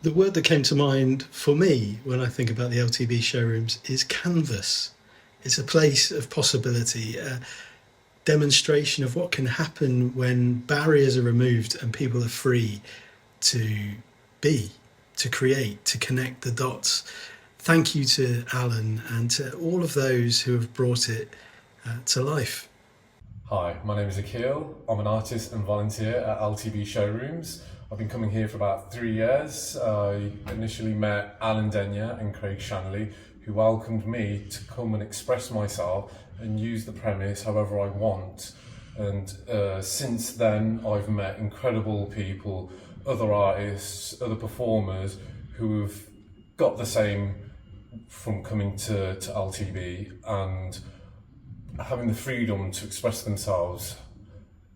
The word that came to mind for me when I think about the LTB showrooms is canvas. It's a place of possibility, a demonstration of what can happen when barriers are removed and people are free to be, to create, to connect the dots. Thank you to Alan and to all of those who have brought it to life. Hi, my name is Akil. I'm an artist and volunteer at LTB showrooms. I've been coming here for about 3 years. I initially met Alan Denyer and Craig Shanley, who welcomed me to come and express myself and use the premise however I want. And since then, I've met incredible people, other artists, other performers who have got the same from coming to LTB and having the freedom to express themselves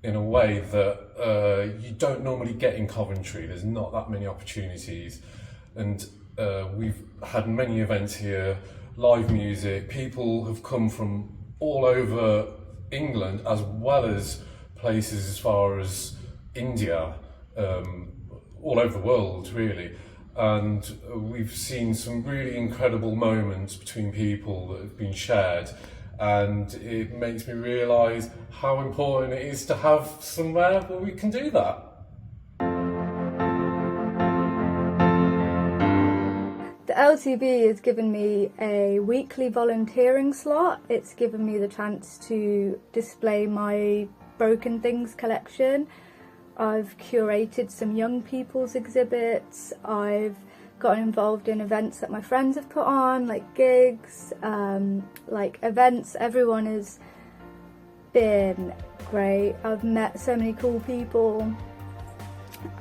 in a way that you don't normally get in Coventry. There's not that many opportunities, and we've had many events here, live music. People have come from all over England as well as places as far as India, all over the world really. And we've seen some really incredible moments between people that have been shared, and it makes me realise how important it is to have somewhere where we can do that. The LTB has given me a weekly volunteering slot. It's given me the chance to display my Broken Things collection. I've curated some young people's exhibits. I've gotten involved in events that my friends have put on, like gigs, like events. Everyone has been great. I've met so many cool people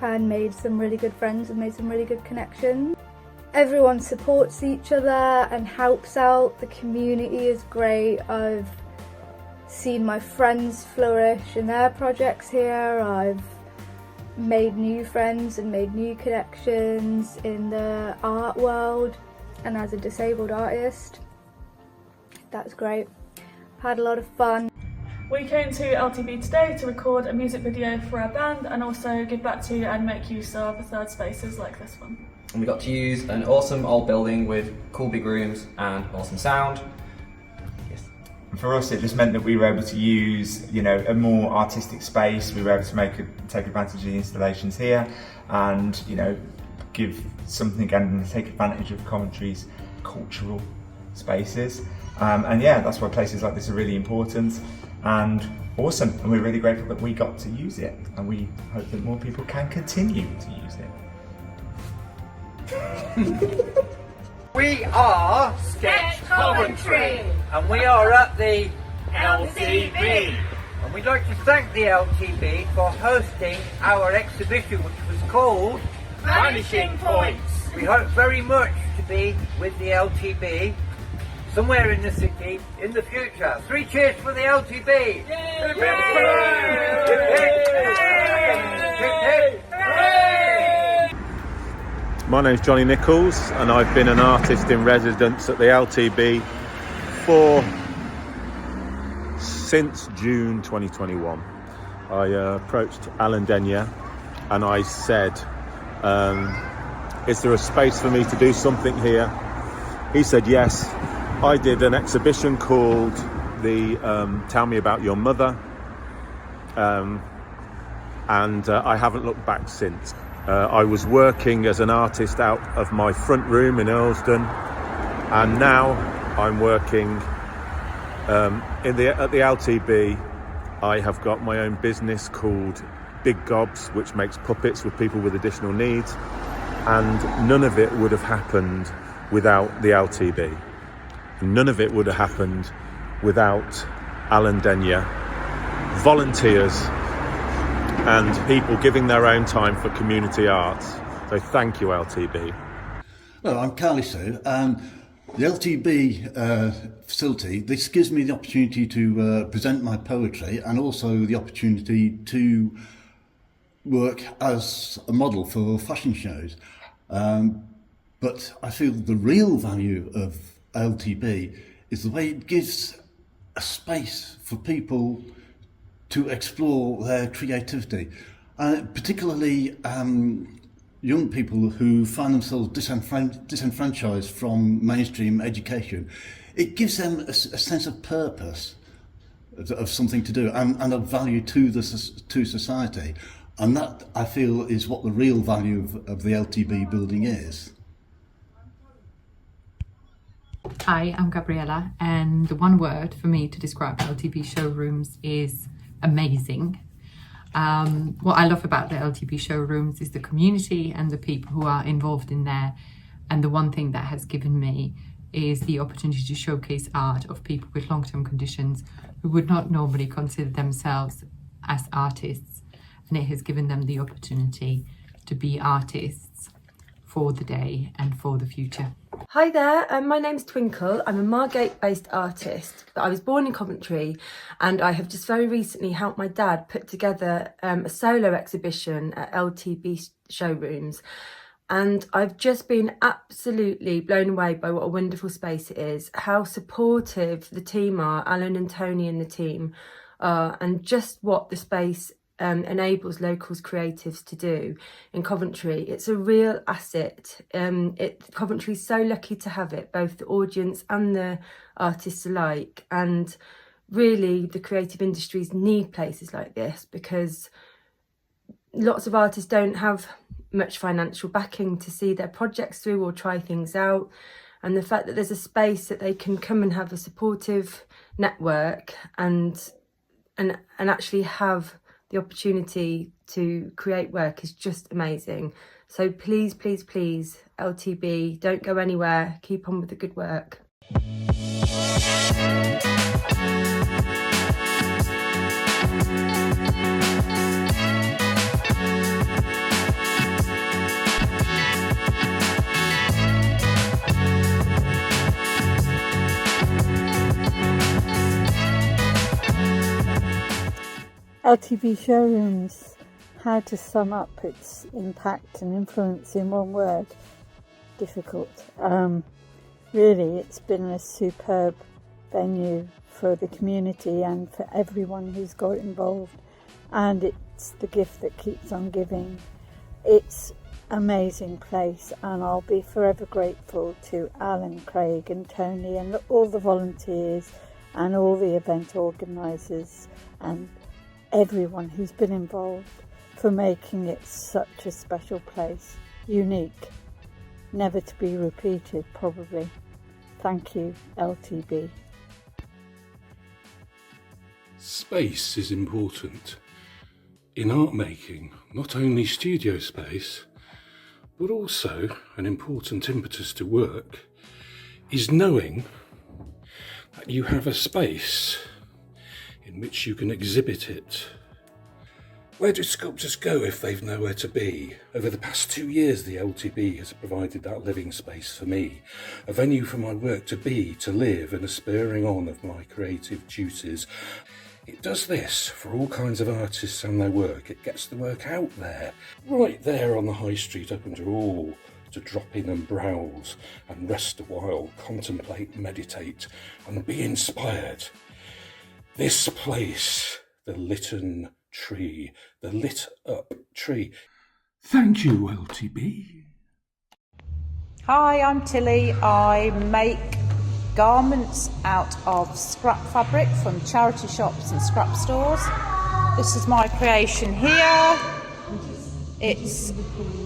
and made some really good friends and made some really good connections. Everyone supports each other and helps out. The community is great. I've seen my friends flourish in their projects here. I've made new friends and made new connections in the art world, and as a disabled artist, that's great. Had a lot of fun. We came to LTB today to record a music video for our band and also give back to and make use of third spaces like this one. And we got to use an awesome old building with cool big rooms and awesome sound. For us, it just meant that we were able to use, a more artistic space. We were able to take advantage of the installations here, and give something and take advantage of Coventry's cultural spaces. And yeah, that's why places like this are really important and awesome. And we're really grateful that we got to use it, and we hope that more people can continue to use it. We are Sketch Coventry, and we are at the LTB. And we'd like to thank the LTB for hosting our exhibition, which was called Vanishing Points. We hope very much to be with the LTB somewhere in the city in the future. 3 cheers for the LTB! My name's Johnny Nichols, and I've been an artist in residence at the LTB since June 2021. I approached Alan Denyer and I said, is there a space for me to do something here? He said yes. I did an exhibition called Tell Me About Your Mother, and I haven't looked back since. I was working as an artist out of my front room in Earlsdon, and now I'm working at the LTB. I have got my own business called Big Gobs, which makes puppets with people with additional needs, and none of it would have happened without the LTB. None of it would have happened without Alan Denyer, volunteers, and people giving their own time for community arts. So thank you, LTB. Hello, I'm Carly Sue. The LTB facility, this gives me the opportunity to present my poetry, and also the opportunity to work as a model for fashion shows. But I feel the real value of LTB is the way it gives a space for people to explore their creativity, particularly young people who find themselves disenfranchised from mainstream education. It gives them a sense of purpose, of something to do, and of value to society. And that, I feel, is what the real value of the LTB building is. Hi, I'm Gabriella, and the one word for me to describe LTB showrooms is amazing. What I love about the LTB showrooms is the community and the people who are involved in there. And the one thing that has given me is the opportunity to showcase art of people with long-term conditions who would not normally consider themselves as artists. And it has given them the opportunity to be artists for the day and for the future. Hi there, my name's Twinkle. I'm a Margate-based artist, but I was born in Coventry, and I have just very recently helped my dad put together a solo exhibition at LTB showrooms. And I've just been absolutely blown away by what a wonderful space it is, how supportive the team are, Alan and Tony and the team are, and just what the space enables locals creatives to do in Coventry. It's a real asset. Coventry's so lucky to have it, both the audience and the artists alike. And really, the creative industries need places like this, because lots of artists don't have much financial backing to see their projects through or try things out. And the fact that there's a space that they can come and have a supportive network and actually have the opportunity to create work is just amazing. So please, please, please, LTB, don't go anywhere. Keep on with the good work. LTB showrooms, how to sum up its impact and influence in one word? Difficult. Really, it's been a superb venue for the community and for everyone who's got involved, and it's the gift that keeps on giving. It's an amazing place, and I'll be forever grateful to Alan, Craig and Tony and all the volunteers and all the event organisers and everyone who's been involved for making it such a special place, unique, never to be repeated probably. Thank you, LTB. Space is important. In art making, not only studio space, but also an important impetus to work is knowing that you have a space in which you can exhibit it. Where do sculptors go if they've nowhere to be? Over the past 2 years, the LTB has provided that living space for me, a venue for my work to be, to live, and a spurring on of my creative duties. It does this for all kinds of artists and their work. It gets the work out there, right there on the high street, open to all, to drop in and browse and rest a while, contemplate, meditate, and be inspired. This place, the Lytton tree, the lit up tree. Thank you, LTB. Hi, I'm Tilly. I make garments out of scrap fabric from charity shops and scrap stores. This is my creation here. It's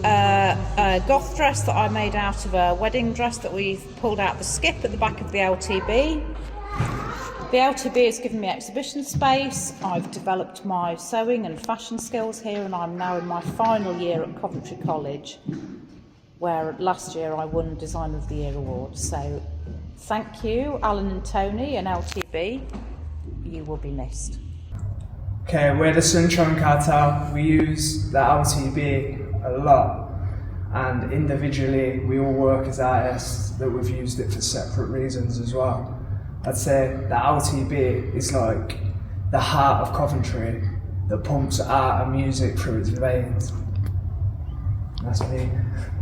a goth dress that I made out of a wedding dress that we've pulled out the skip at the back of the LTB. The LTB has given me exhibition space. I've developed my sewing and fashion skills here, and I'm now in my final year at Coventry College, where last year I won Designer of the Year award. So thank you, Alan and Tony and LTB. You will be missed. Okay, we're the Sunshine Cartel. We use the LTB a lot, and individually we all work as artists that we've used it for separate reasons as well. I'd say the LTB is like the heart of Coventry that pumps art and music through its veins. That's me.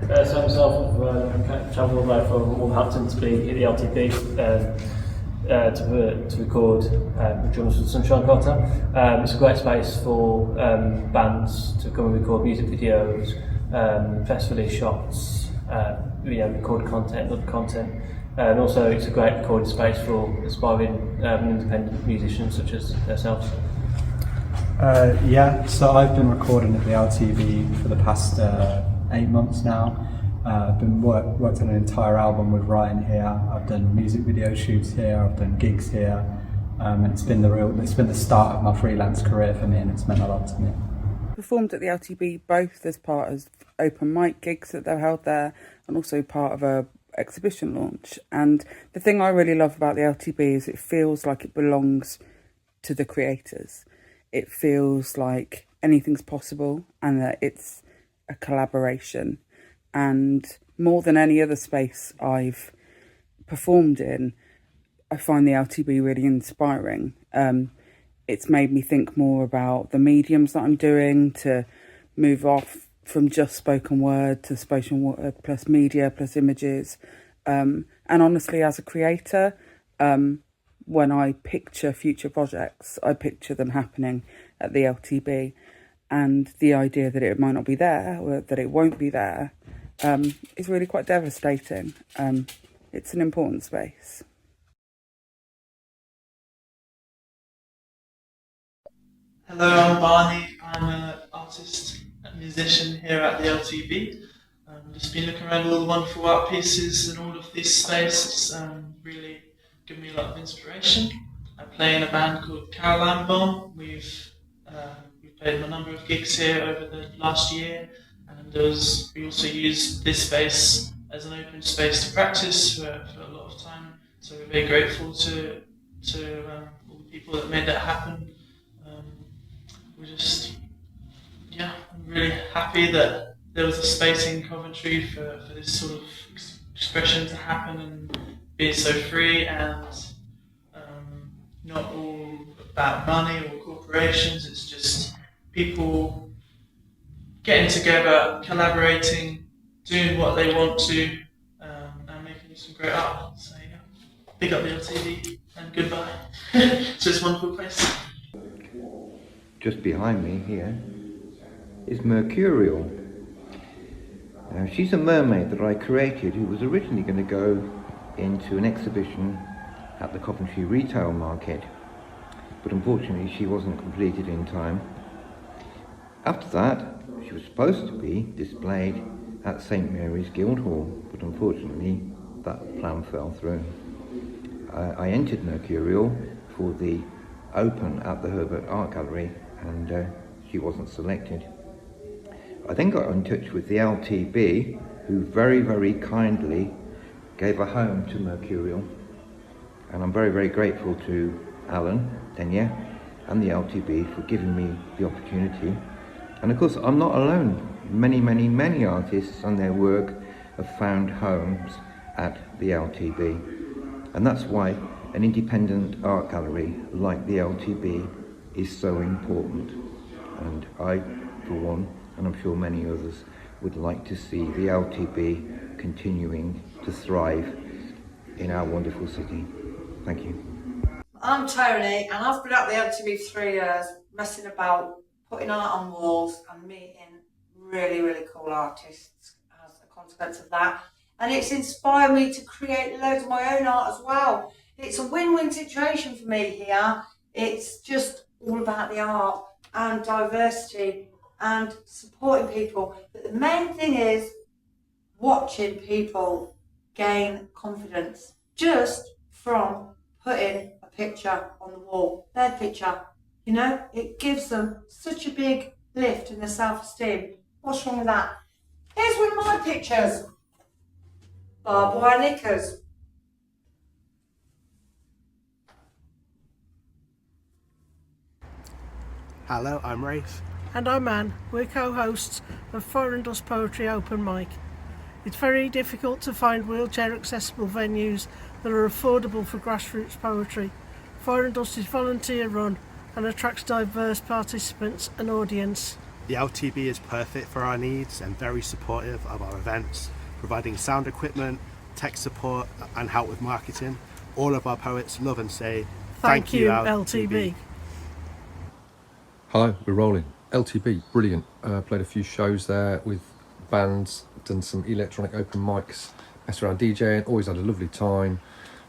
So myself, I've travelled all the way from Wolverhampton to be at the LTB to record drums for the Sunshine Cartel. It's a great space for bands to come and record music videos, festival shots, record content, other content, and also it's a great recording space for aspiring independent musicians such as yourselves. Yeah, so I've been recording at the LTB for the past 8 months now. I've been worked on an entire album with Ryan here. I've done music video shoots here. I've done gigs here, and it's been the start of my freelance career for me, and it's meant a lot to me. Performed at the LTB both as part of open mic gigs that they've held there, and also part of a exhibition launch. And the thing I really love about the LTB is it feels like it belongs to the creators. It feels like anything's possible and that it's a collaboration. And more than any other space I've performed in, I find the LTB really inspiring. It's made me think more about the mediums that I'm doing, to move off from just spoken word to spoken word plus media plus images. And honestly, as a creator, when I picture future projects, I picture them happening at the LTB. And the idea that it might not be there, or that it won't be there, is really quite devastating. It's an important space. Hello, I'm Barney. I'm an artist and musician here at the LTB. Just been looking around all the wonderful art pieces and all of this space. It's really given me a lot of inspiration. I play in a band called Caroline Bomb. We've played a number of gigs here over the last year, and we also use this space as an open space to practice for a lot of time. So we're very grateful to all the people that made that happen. I'm really happy that there was a space in Coventry for this sort of expression to happen and be so free and not all about money or corporations. It's just people getting together, collaborating, doing what they want to, and making some great art. So yeah, big up the LTB and goodbye. It's just a wonderful place. Just behind me here is Mercurial. Now, she's a mermaid that I created who was originally going to go into an exhibition at the Coventry Retail Market, but unfortunately she wasn't completed in time. After that, she was supposed to be displayed at St Mary's Guildhall, but unfortunately that plan fell through. I entered Mercurial for the Open at the Herbert Art Gallery, and she wasn't selected. I then got in touch with the LTB, who very, very kindly gave a home to Mercurial, and I'm very, very grateful to Alan Denya and the LTB for giving me the opportunity. And of course, I'm not alone. Many, many, many artists and their work have found homes at the LTB, and that's why an independent art gallery like the LTB is so important. And I, for one, and I'm sure many others, would like to see the LTB continuing to thrive in our wonderful city. Thank you. I'm Tony, and I've been at the LTB for 3 years, messing about, putting art on walls and meeting really, really cool artists as a consequence of that. And it's inspired me to create loads of my own art as well. It's a win-win situation for me here. It's just all about the art and diversity and supporting people. But the main thing is watching people gain confidence just from putting a picture on the wall, their picture. You know, it gives them such a big lift in their self-esteem. What's wrong with that? Here's one of my pictures. Barbed wire knickers. Hello, I'm Rafe. And I'm Anne. We're co-hosts of Fire and Dust Poetry Open Mic. It's very difficult to find wheelchair accessible venues that are affordable for grassroots poetry. Fire and Dust is volunteer run and attracts diverse participants and audience. The LTB is perfect for our needs and very supportive of our events, providing sound equipment, tech support and help with marketing. All of our poets love and say, thank you LTB. Hello, we're rolling. LTB, brilliant. Played a few shows there with bands, done some electronic open mics, messed around DJing, always had a lovely time.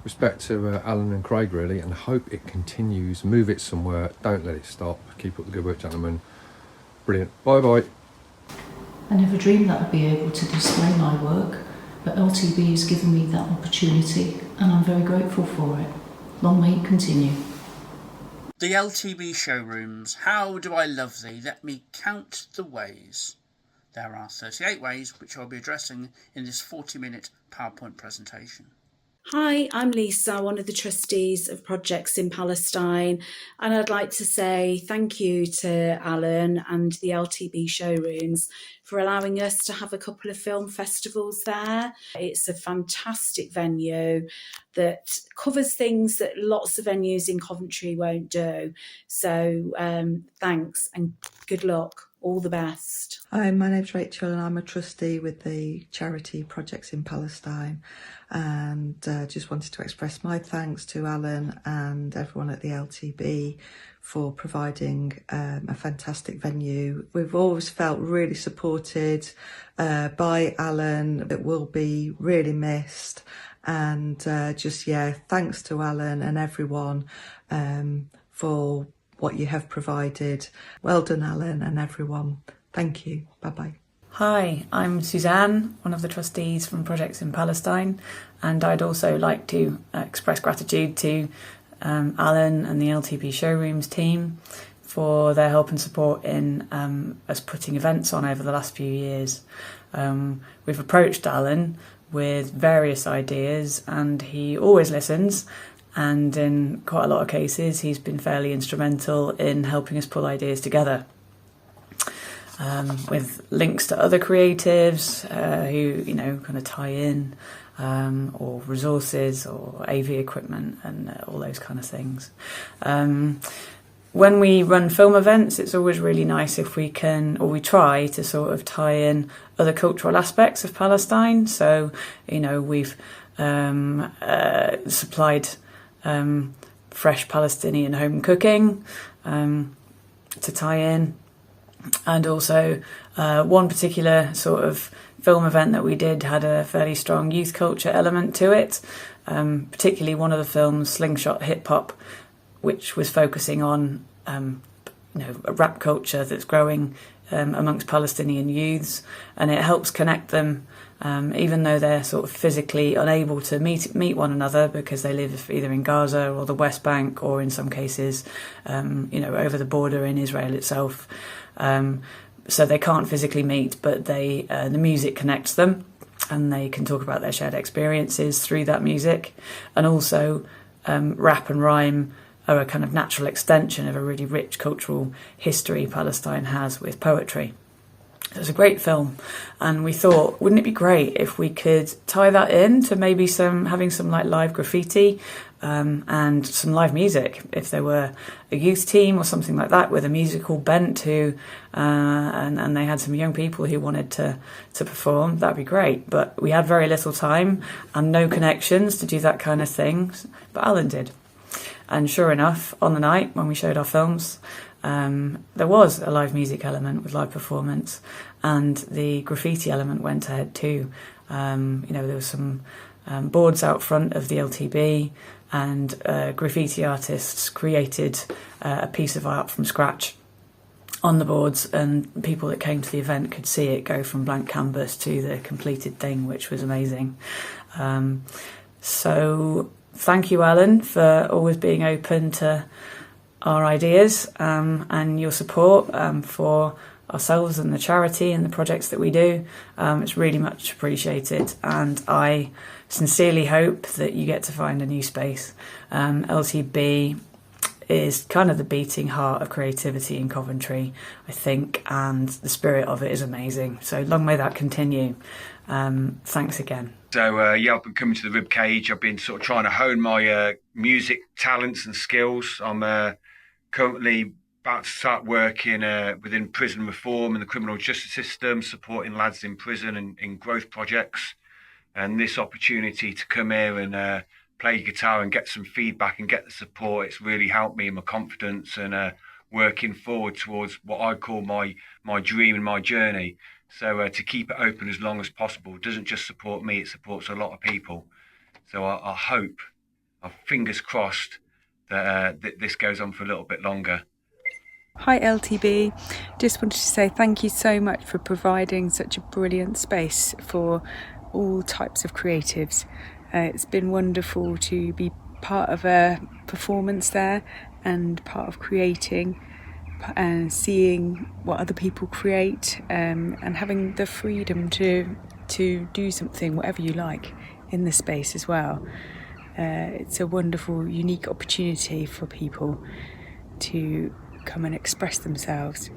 Respect to Alan and Craig really, and hope it continues. Move it somewhere, don't let it stop. Keep up the good work, gentlemen. Brilliant. Bye bye. I never dreamed that I'd be able to display my work, but LTB has given me that opportunity and I'm very grateful for it. Long may it continue. The LTB showrooms, how do I love thee? Let me count the ways. There are 38 ways which I'll be addressing in this 40-minute PowerPoint presentation. Hi, I'm Lisa, one of the trustees of Projects in Palestine, and I'd like to say thank you to Alan and the LTB showrooms for allowing us to have a couple of film festivals there. It's a fantastic venue that covers things that lots of venues in Coventry won't do. So thanks and good luck. All the best. Hi, my name's Rachel and I'm a trustee with the charity Projects in Palestine, and just wanted to express my thanks to Alan and everyone at the LTB for providing a fantastic venue. We've always felt really supported by Alan. It will be really missed, and thanks to Alan and everyone for what you have provided. Well done, Alan and everyone. Thank you. Bye-bye. Hi, I'm Suzanne, one of the trustees from Projects in Palestine, and I'd also like to express gratitude to Alan and the LTB showrooms team for their help and support in us putting events on over the last few years. We've approached Alan with various ideas and he always listens, and in quite a lot of cases he's been fairly instrumental in helping us pull ideas together. With links to other creatives who kind of tie in, or resources or AV equipment and all those kind of things. When we run film events, it's always really nice if we can, or we try to sort of tie in other cultural aspects of Palestine. So, we've supplied fresh Palestinian home cooking to tie in. And also one particular sort of film event that we did had a fairly strong youth culture element to it, particularly one of the films, Slingshot Hip Hop, which was focusing on a rap culture that's growing amongst Palestinian youths, and it helps connect them even though they're sort of physically unable to meet one another because they live either in Gaza or the West Bank or in some cases over the border in Israel itself. So they can't physically meet, but the music connects them and they can talk about their shared experiences through that music. And also rap and rhyme are a kind of natural extension of a really rich cultural history Palestine has with poetry. It was a great film, and we thought, wouldn't it be great if we could tie that in to maybe having some like live graffiti and some live music, if there were a youth team or something like that with a musical bent who and they had some young people who wanted to perform. That'd be great, but we had very little time and no connections to do that kind of thing, but Alan did. And sure enough, on the night when we showed our films, there was a live music element with live performance, and the graffiti element went ahead too. There was some boards out front of the LTB, and graffiti artists created a piece of art from scratch on the boards, and people that came to the event could see it go from blank canvas to the completed thing, which was amazing. So thank you, Alan, for always being open to our ideas and your support for ourselves and the charity and the projects that we do. It's really much appreciated, and I sincerely hope that you get to find a new space. LTB is kind of the beating heart of creativity in Coventry, I think, and the spirit of it is amazing. So long may that continue. Thanks again. So I've been coming to the Ribcage. I've been sort of trying to hone my music talents and skills. I'm currently about to start working within prison reform and the criminal justice system, supporting lads in prison and in growth projects. And this opportunity to come here and play guitar and get some feedback and get the support, it's really helped me in my confidence and working forward towards what I call my dream and my journey. So to keep it open as long as possible doesn't just support me, it supports a lot of people. So I hope, fingers crossed, that this goes on for a little bit longer. Hi LTB, just wanted to say thank you so much for providing such a brilliant space for all types of creatives. It's been wonderful to be part of a performance there and part of creating and seeing what other people create, and having the freedom to do something, whatever you like, in the space as well. It's a wonderful, unique opportunity for people to come and express themselves,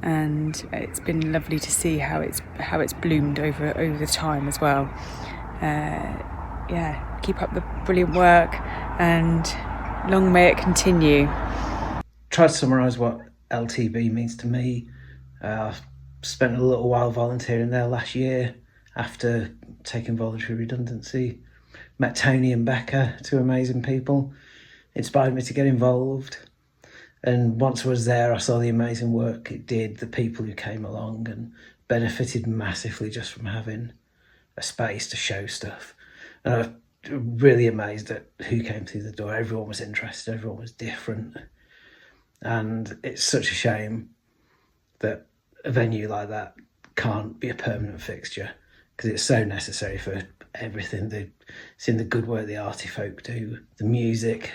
and it's been lovely to see how it's bloomed over the time as well. Yeah, keep up the brilliant work and long may it continue. Try to summarise what LTB means to me. I've spent a little while volunteering there last year after taking voluntary redundancy. Met Tony and Becca, two amazing people. Inspired me to get involved. And once I was there, I saw the amazing work it did, the people who came along, and benefited massively just from having a space to show stuff. And I was really amazed at who came through the door. Everyone was interested, everyone was different. And it's such a shame that a venue like that can't be a permanent fixture, because it's so necessary for everything. Seeing the good work the arty folk do, the music,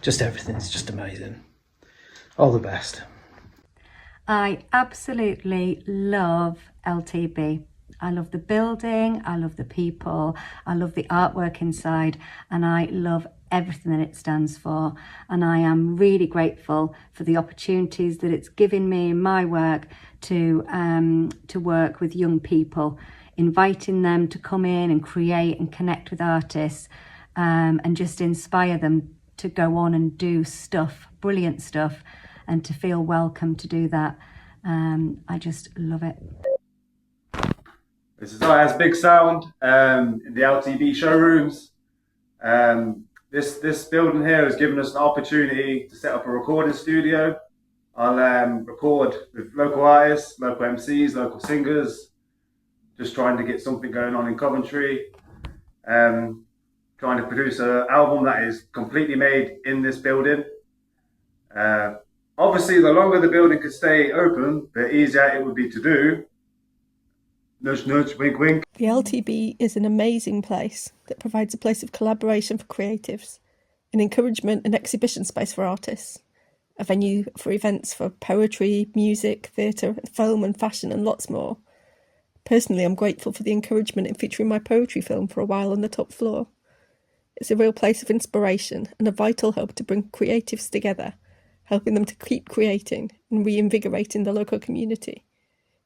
just everything is just amazing. All the best. I absolutely love LTB. I love the building, I love the people, I love the artwork inside, and I love everything that it stands for. And I am really grateful for the opportunities that it's given me in my work to work with young people, inviting them to come in and create and connect with artists, and just inspire them to go on and do stuff, brilliant stuff, and to feel welcome to do that. I just love it. This is IS Big Sound in the LTB showrooms. This building here has given us an opportunity to set up a recording studio. I'll record with local artists, local MCs, local singers, just trying to get something going on in Coventry. Trying to produce an album that is completely made in this building. Obviously, the longer the building could stay open, the easier it would be to do. Nudge, nudge, wink, wink. The LTB is an amazing place that provides a place of collaboration for creatives, an encouragement and exhibition space for artists, a venue for events for poetry, music, theatre, film and fashion and lots more. Personally, I'm grateful for the encouragement in featuring my poetry film for a while on the top floor. It's a real place of inspiration and a vital hub to bring creatives together, helping them to keep creating and reinvigorating the local community.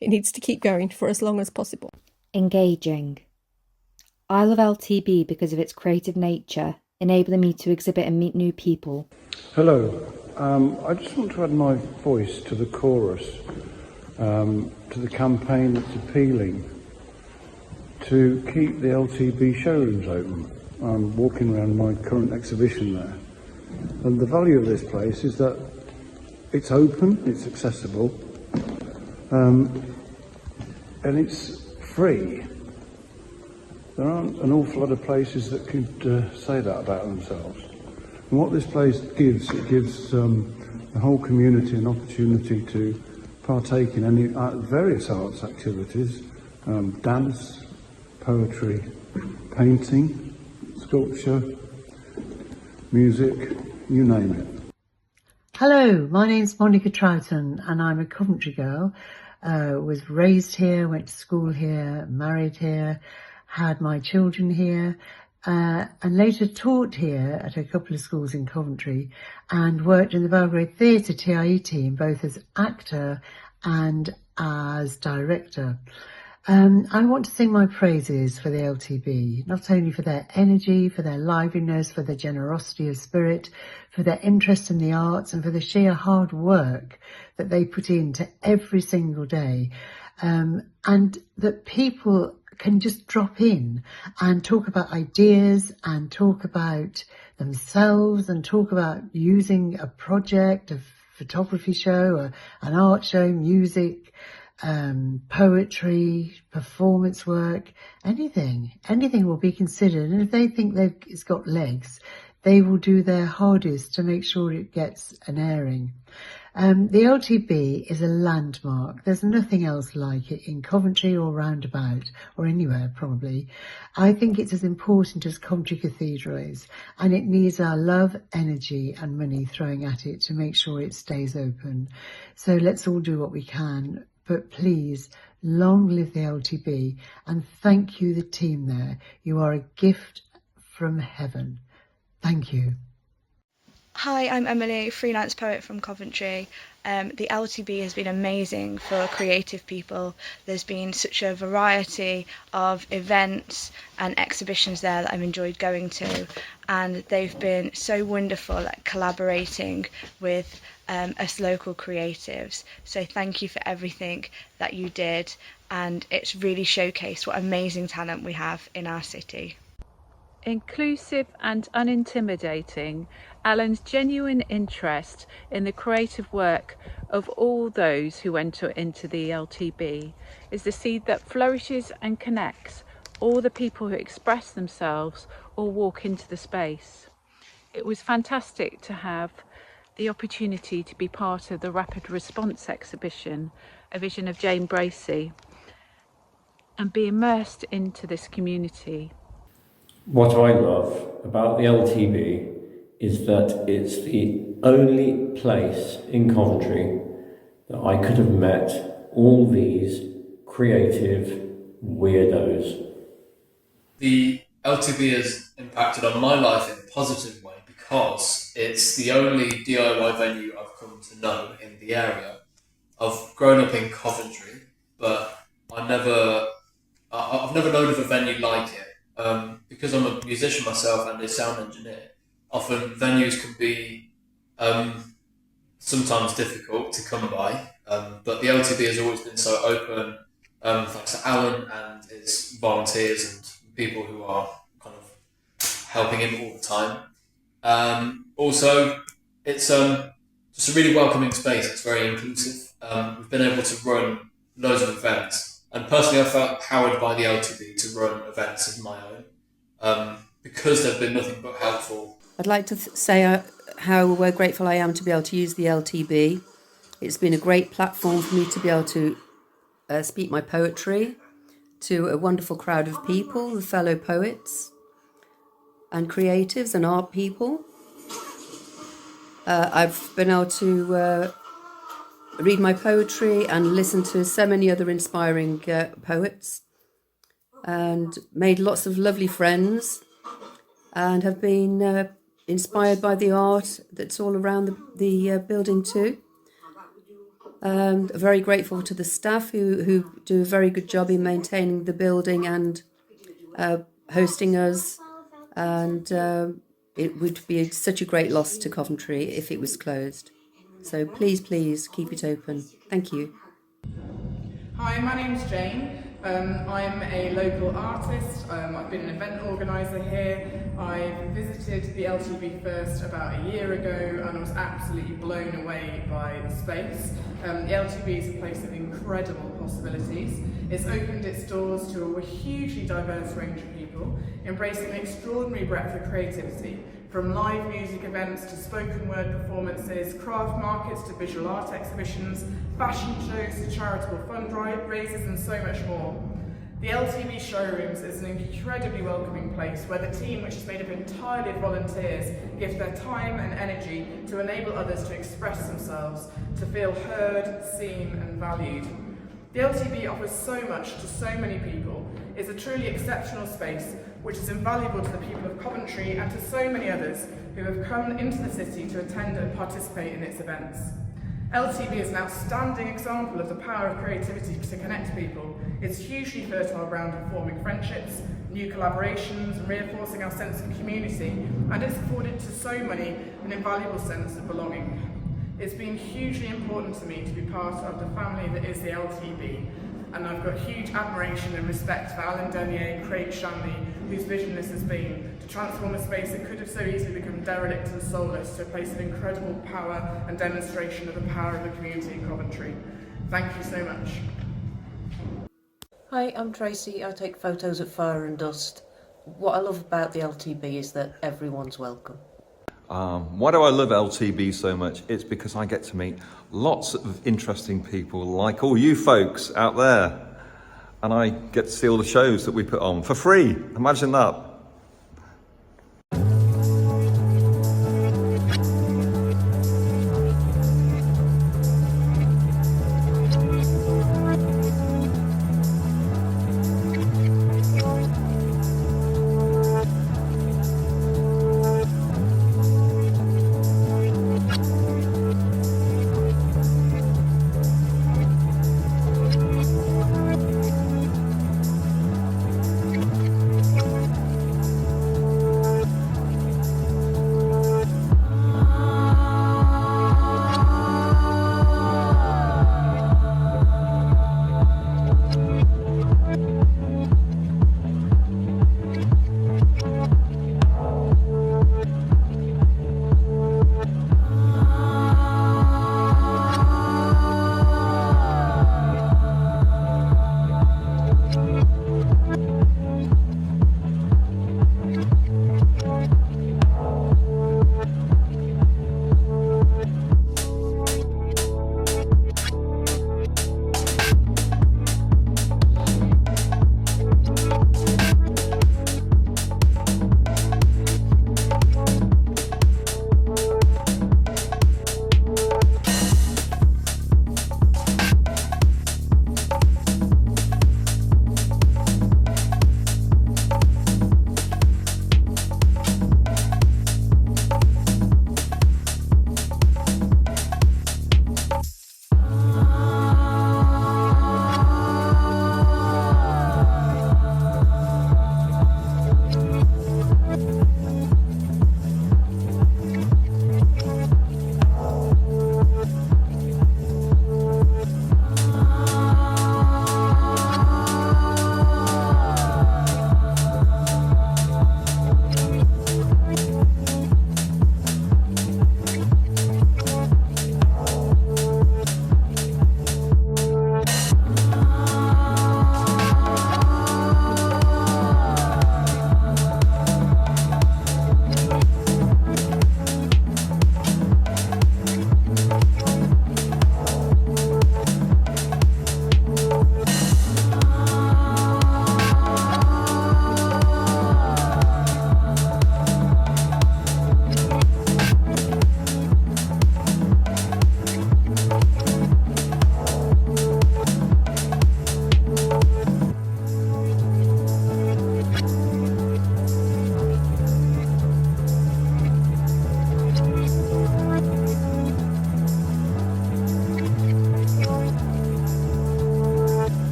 It needs to keep going for as long as possible. Engaging. I love LTB because of its creative nature, enabling me to exhibit and meet new people. Hello, I just want to add my voice to the chorus, to the campaign that's appealing to keep the LTB showrooms open. I'm walking around my current exhibition there, and the value of this place is that it's open, it's accessible, and it's free. There aren't an awful lot of places that could say that about themselves. And what this place gives, it gives the whole community an opportunity to partake in any various arts activities, dance, poetry, painting, sculpture, music, you name it. Hello, my name's Monica Troughton and I'm a Coventry girl. Was raised here, went to school here, married here, had my children here, and later taught here at a couple of schools in Coventry and worked in the Belgrade Theatre TIE team, both as actor and as director. I want to sing my praises for the LTB, not only for their energy, for their liveliness, for their generosity of spirit, for their interest in the arts and for the sheer hard work that they put into every single day, and that people can just drop in and talk about ideas and talk about themselves and talk about using a project, a photography show, an art show, music, poetry, performance work, anything will be considered. And if they think it's got legs, they will do their hardest to make sure it gets an airing. The LTB is a landmark. There's nothing else like it in Coventry or roundabout, or anywhere probably. I think it's as important as Coventry Cathedral is, and it needs our love, energy and money throwing at it to make sure it stays open. So let's all do what we can. But please, long live the LTB, and thank you, the team there. You are a gift from heaven. Thank you. Hi, I'm Emily, freelance poet from Coventry. The LTB has been amazing for creative people. There's been such a variety of events and exhibitions there that I've enjoyed going to, and they've been so wonderful at collaborating with us local creatives. So thank you for everything that you did, and it's really showcased what amazing talent we have in our city. Inclusive and unintimidating, Alan's genuine interest in the creative work of all those who enter into the LTB is the seed that flourishes and connects all the people who express themselves or walk into the space. It was fantastic to have the opportunity to be part of the Rapid Response exhibition, a vision of Jane Bracey, and be immersed into this community. What I love about the LTB is that it's the only place in Coventry that I could have met all these creative weirdos. The LTB has impacted on my life in a positive way because it's the only DIY venue I've come to know in the area. I've grown up in Coventry, but I've never known of a venue like it. Because I'm a musician myself and a sound engineer, often venues can be sometimes difficult to come by, but the LTB has always been so open, thanks to Alan and his volunteers and people who are kind of helping him all the time. Also, it's just a really welcoming space. It's very inclusive. We've been able to run loads of events. And personally, I felt empowered by the LTB to run events of my own because they've been nothing but helpful. I'd like to say how grateful I am to be able to use the LTB. It's been a great platform for me to be able to speak my poetry to a wonderful crowd of people, the fellow poets and creatives and art people. I've been able to read my poetry and listen to so many other inspiring poets, and made lots of lovely friends, and have been inspired by the art that's all around the building too. Very grateful to the staff who do a very good job in maintaining the building and hosting us, and it would be such a great loss to Coventry if it was closed. So please, please keep it open. Thank you. Hi, my name's Jane. I'm a local artist. I've been an event organiser here. I visited the LTB first about a year ago and I was absolutely blown away by the space. The LTB is a place of incredible possibilities. It's opened its doors to a hugely diverse range of people, embracing an extraordinary breadth of creativity, from live music events to spoken word performances, craft markets to visual art exhibitions, fashion shows to charitable fundraisers and so much more. The LTB showrooms is an incredibly welcoming place where the team, which is made up entirely of volunteers, give their time and energy to enable others to express themselves, to feel heard, seen and valued. The LTB offers so much to so many people. It's a truly exceptional space which is invaluable to the people of Coventry and to so many others who have come into the city to attend and participate in its events. LTB is an outstanding example of the power of creativity to connect people. It's hugely fertile ground for forming friendships, new collaborations and reinforcing our sense of community, and it's afforded to so many an invaluable sense of belonging. It's been hugely important to me to be part of the family that is the LTB, and I've got huge admiration and respect for Alan Denier and Craig Shanley, whose vision this has been to transform a space that could have so easily become derelict and soulless to a place of incredible power and demonstration of the power of the community in Coventry. Thank you so much. Hi, I'm Tracy. I take photos at Fire and Dust. What I love about the LTB is that everyone's welcome. Why do I love LTB so much? It's because I get to meet lots of interesting people like all you folks out there. And I get to see all the shows that we put on for free. Imagine that.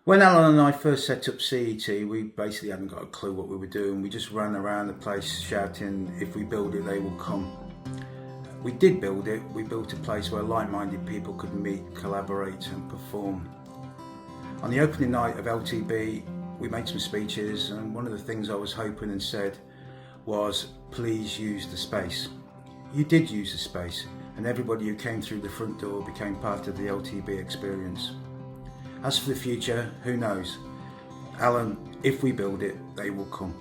When Alan and I first set up CET, we basically hadn't got a clue what we were doing. We just ran around the place shouting, if we build it, they will come. We did build it. We built a place where like-minded people could meet, collaborate and perform. On the opening night of LTB, we made some speeches, and one of the things I was hoping and said was, please use the space. You did use the space, and everybody who came through the front door became part of the LTB experience. As for the future, who knows? Alan, if we build it, they will come.